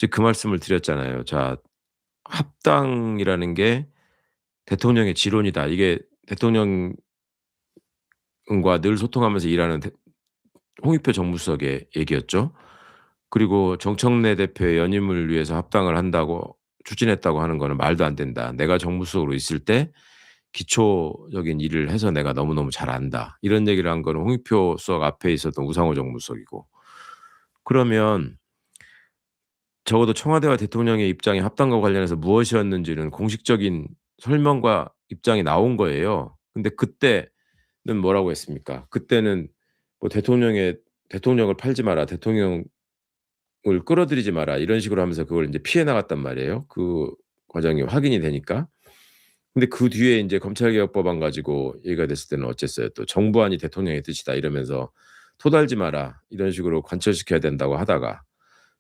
즉 그 말씀을 드렸잖아요. 자, 합당이라는 게 대통령의 지론이다. 이게 대통령과 늘 소통하면서 일하는 홍익표 정무수석의 얘기였죠. 그리고 정청래 대표의 연임을 위해서 합당을 한다고 추진했다고 하는 거는 말도 안 된다. 내가 정무수석으로 있을 때 기초적인 일을 해서 내가 너무너무 잘 안다. 이런 얘기를 한 거는 홍익표 수석 앞에 있었던 우상호 정무수석이고. 그러면 적어도 청와대와 대통령의 입장이 합당과 관련해서 무엇이었는지는 공식적인 설명과 입장이 나온 거예요. 근데 그때는 뭐라고 했습니까? 그때는 뭐 "대통령을 팔지 마라. 대통령을 끌어들이지 마라." 이런 식으로 하면서 그걸 인제 피해 나갔단 말이에요, 그 과정이 확인이 되니까. 근데 그 뒤에 인제 검찰개혁법안 가지고 얘기가 됐을 때는 어쨌어요? 또 "정부안이 대통령의 뜻이다." 이러면서 "토달지 마라." 이런 식으로 관철시켜야 된다고 하다가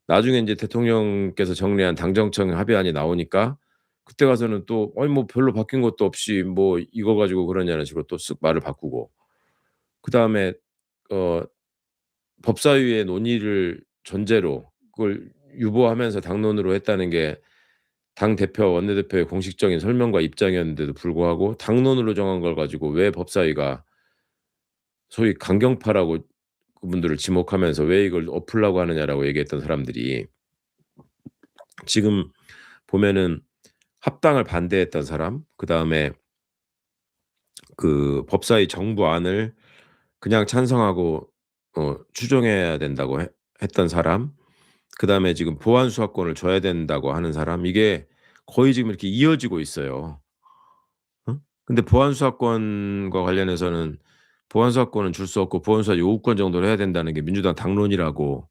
나중에 인제 대통령께서 정리한 당정청 합의안이 나오니까 그때 가서는 또 "아니 뭐 별로 바뀐 것도 없이 뭐 이거 가지고 그러냐."는 식으로 또 쓱 말을 바꾸고 그다음에 어 법사위의 논의를 전제로 그걸 유보하면서 당론으로 했다는 게 당대표 원내대표의 공식적인 설명과 입장이었는데도 불구하고 당론으로 정한 걸 가지고 왜 법사위가 소위 강경파라고 그분들을 지목하면서 "왜 이걸 엎으려고 하느냐."라고 얘기했던 사람들이 지금 보면은 합당을 반대했던 사람, 그다음에 그 법사위 정부안을 그냥 찬성하고 추종해야 된다고 했던 사람, 그다음에 지금 보안 수사권을 줘야 된다고 하는 사람, 이게 거의 지금 이렇게 이어지고 있어요. 근데 보안 수사권과 관련해서는 보안 수사권은 줄 수 없고 보안 수사 요구권 정도로 해야 된다는 게 민주당 당론이라고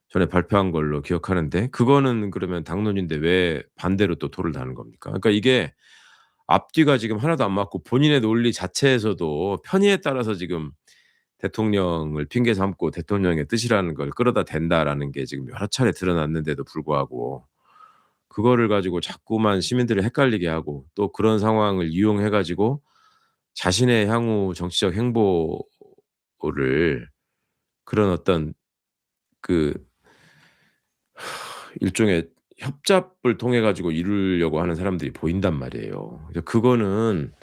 전에 발표한 걸로 기억하는데, 그거는 그러면 당론인데 왜 반대로 또 토를 다는 겁니까? 그러니까 이게 앞뒤가 지금 하나도 안 맞고 본인의 논리 자체에서도 편의에 따라서 지금 대통령을 핑계 삼고 대통령의 뜻이라는 걸 끌어다 댄다라는 게 지금 여러 차례 드러났는데도 불구하고 그거를 가지고 자꾸만 시민들을 헷갈리게 하고 또 그런 상황을 이용해 가지고 자신의 향후 정치적 행보를 그런 어떤 그 일종의 협잡을 통해 가지고 이루려고 하는 사람들이 보인단 말이에요. 그거는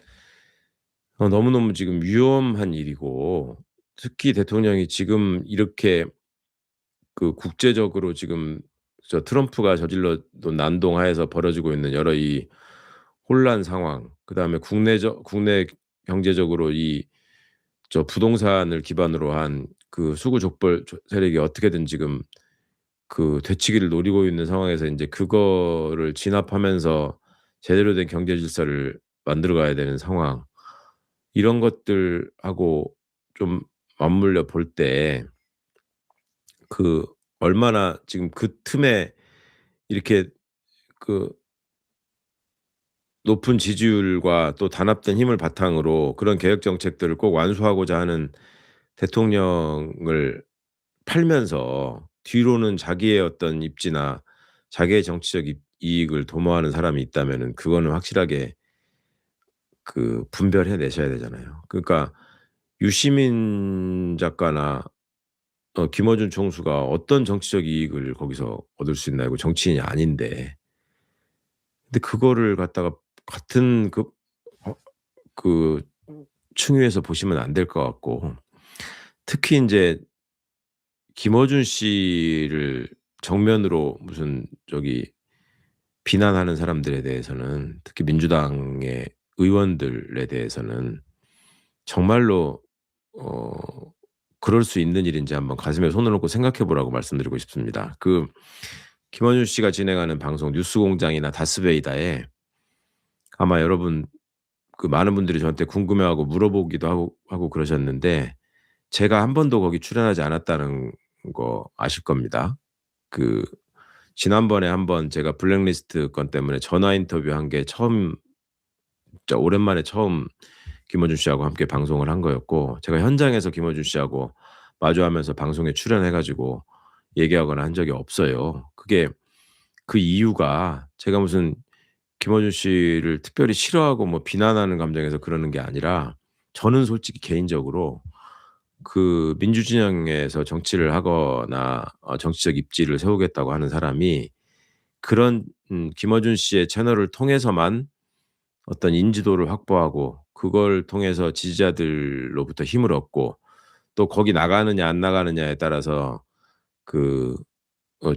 너무너무 지금 위험한 일이고, 특히 대통령이 지금 이렇게 그 국제적으로 지금 트럼프가 저질러 놓은 난동하에서 벌어지고 있는 여러 이 혼란 상황, 그다음에 국내 경제적으로 부동산을 기반으로 한 그 수구 족벌 세력이 어떻게든 지금 그 되치기를 노리고 있는 상황에서 인제 그거를 진압하면서 제대로 된 경제 질서를 만들어 가야 되는 상황, 이런 것들하고 좀 맞물려 볼 때 그 얼마나 지금 그 틈에 이렇게 그 높은 지지율과 또 단합된 힘을 바탕으로 그런 개혁 정책들을 꼭 완수하고자 하는 대통령을 팔면서 뒤로는 자기의 어떤 입지나 자기의 정치적 이익을 도모하는 사람이 있다면은 그거는 확실하게 그 분별해 내셔야 되잖아요. 그러니까 유시민 작가나 김어준 총수가 어떤 정치적 이익을 거기서 얻을 수 있나요? 그 정치인이 아닌데. 근데 그거를 갖다가 같은 어 그 층위에서 보시면 안 될 것 같고, 특히 인제 김어준 씨를 정면으로 무슨 비난하는 사람들에 대해서는, 특히 민주당의 의원들에 대해서는 정말로 어 그럴 수 있는 일인지 한번 가슴에 손을 얹고 생각해 보라고 말씀드리고 싶습니다. 김어준 씨가 진행하는 방송 뉴스공장이나 다스베이다에 아마 여러분 많은 분들이 저한테 궁금해하고 물어보기도 하고 그러셨는데, 제가 한 번도 거기 출연하지 않았다는 거 아실 겁니다. 그 지난번에 한번 제가 블랙리스트 건 때문에 전화 인터뷰한 게 진짜 오랜만에 처음 김어준 씨하고 함께 방송을 한 거였고, 제가 현장에서 김어준 씨하고 마주하면서 방송에 출연해 가지고 얘기하거나 한 적이 없어요. 그게 그 이유가 제가 무슨 김어준 씨를 특별히 싫어하고 뭐 비난하는 감정에서 그러는 게 아니라, 저는 솔직히 개인적으로 그 민주진영에서 정치를 하거나 정치적 입지를 세우겠다고 하는 사람이 그런 김어준 씨의 채널을 통해서만 어떤 인지도를 확보하고 그걸 통해서 지지자들로부터 힘을 얻고 또 거기 나가느냐 안 나가느냐에 따라서 그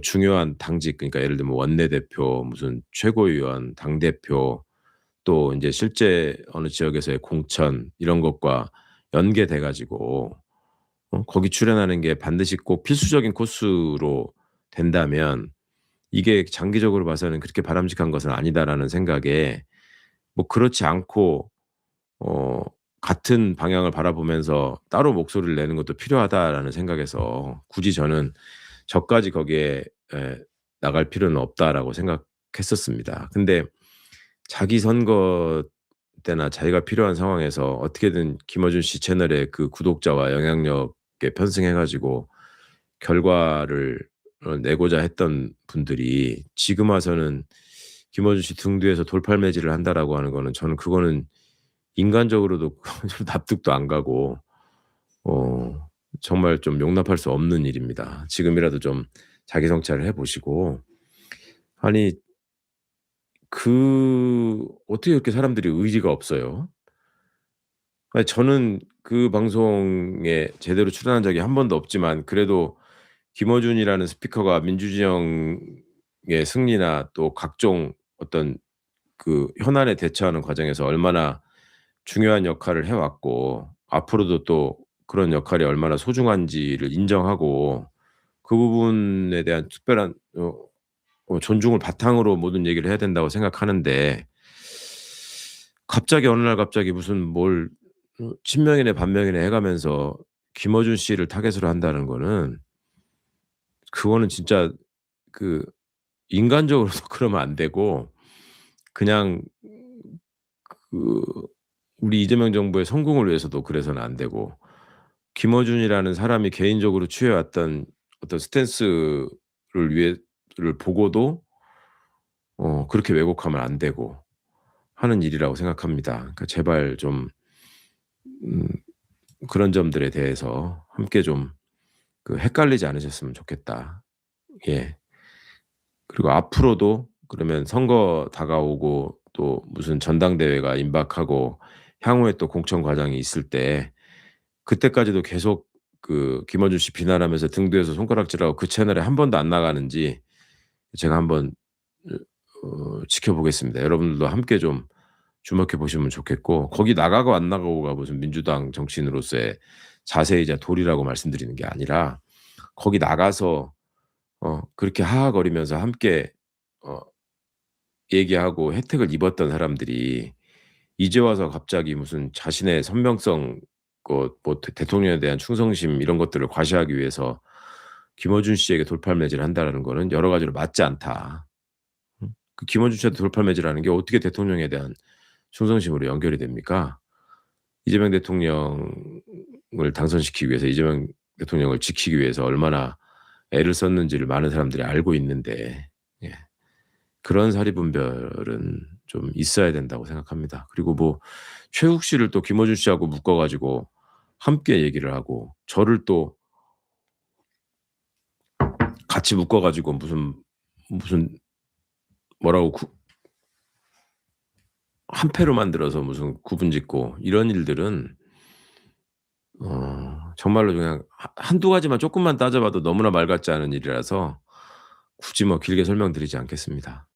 중요한 당직, 그러니까 예를 들면 원내대표, 무슨 최고위원, 당대표, 또 인제 실제 어느 지역에서의 공천 이런 것과 연계돼 가지고 거기 출연하는 게 반드시 꼭 필수적인 코스로 된다면 이게 장기적으로 봐서는 그렇게 바람직한 것은 아니다라는 생각에, 뭐 그렇지 않고 어 '같은 방향을 바라보면서 따로 목소리를 내는 것도 필요하다.'라는 생각에서 굳이 저는 '저까지 거기에 나갈 필요는 없다.'라고 생각했었습니다. 근데 자기 선거 때나 자기가 필요한 상황에서 어떻게든 김어준 씨 채널의 그 구독자와 영향력에 편승해 가지고 결과를 내고자 했던 분들이 지금 와서는 김어준 씨 등 뒤에서 돌팔매질을 한다라고 하는 거는, 저는 그거는 인간적으로도 좀 납득도 안 가고 어 정말 좀 용납할 수 없는 일입니다. 지금이라도 좀 자기 성찰을 해 보시고, 아니 어떻게 그렇게 사람들이 의지가 없어요? 아니 저는 그 방송에 제대로 출연한 적이 한 번도 없지만 그래도 김어준이라는 스피커가 민주진영의 승리나 또 각종 어떤 그 현안에 대처하는 과정에서 얼마나 중요한 역할을 해 왔고 앞으로도 또 그런 역할이 얼마나 소중한지를 인정하고 그 부분에 대한 특별한 존중을 바탕으로 모든 얘기를 해야 된다고 생각하는데, 갑자기 어느 날 갑자기 무슨 뭘 친명이네 반명이네 해 가면서 김어준 씨를 타깃으로 한다는 거는, 그거는 진짜 그 인간적으로도 그러면 안 되고 그냥 그 우리 이재명 정부의 성공을 위해서도 그래서는 안 되고, 김어준이라는 사람이 개인적으로 취해 왔던 어떤 스탠스를 위해 보고도 그렇게 왜곡하면 안 되고 하는 일이라고 생각합니다. 그러니까 제발 좀 음 그런 점들에 대해서 함께 좀 헷갈리지 않으셨으면 좋겠다. 예. 그리고 앞으로도 그러면 선거 다가오고 또 무슨 전당대회가 임박하고 향후에 또 공천 과정이 있을 때 그때까지도 계속 김어준 씨 비난하면서 등 뒤에서 손가락질하고 그 채널에 한 번도 안 나가는지 제가 한번 지켜보겠습니다. 여러분들도 함께 좀 주목해 보시면 좋겠고, 거기 나가고 안 나가고가 무슨 민주당 정치인으로서의 자세이자 도리라고 말씀드리는 게 아니라 거기 나가서 그렇게 하하거리면서 함께 어 얘기하고 혜택을 입었던 사람들이 이제 와서 갑자기 무슨 자신의 선명성, 뭐 대통령에 대한 충성심 이런 것들을 과시하기 위해서 김어준 씨에게 돌팔매질을 한다라는 거는 여러 가지로 맞지 않다. 그 김어준 씨한테 돌팔매질하는 게 어떻게 대통령에 대한 충성심으로 연결이 됩니까? 이재명 대통령을 당선시키기 위해서, 이재명 대통령을 지키기 위해서 얼마나 애를 썼는지를 많은 사람들이 알고 있는데, 예. 그런 사리분별은 좀 있어야 된다고 생각합니다. 그리고 뭐 최욱 씨를 또 김어준 씨하고 묶어 가지고 함께 얘기를 하고 저를 또 같이 묶어 가지고 무슨 뭐라고 한 패로 만들어서 무슨 구분짓고 이런 일들은 정말로 그냥 한두 가지만 쪼끔만 따져 봐도 너무나 말 같지 않은 일이라서 굳이 뭐 길게 설명드리지 않겠습니다.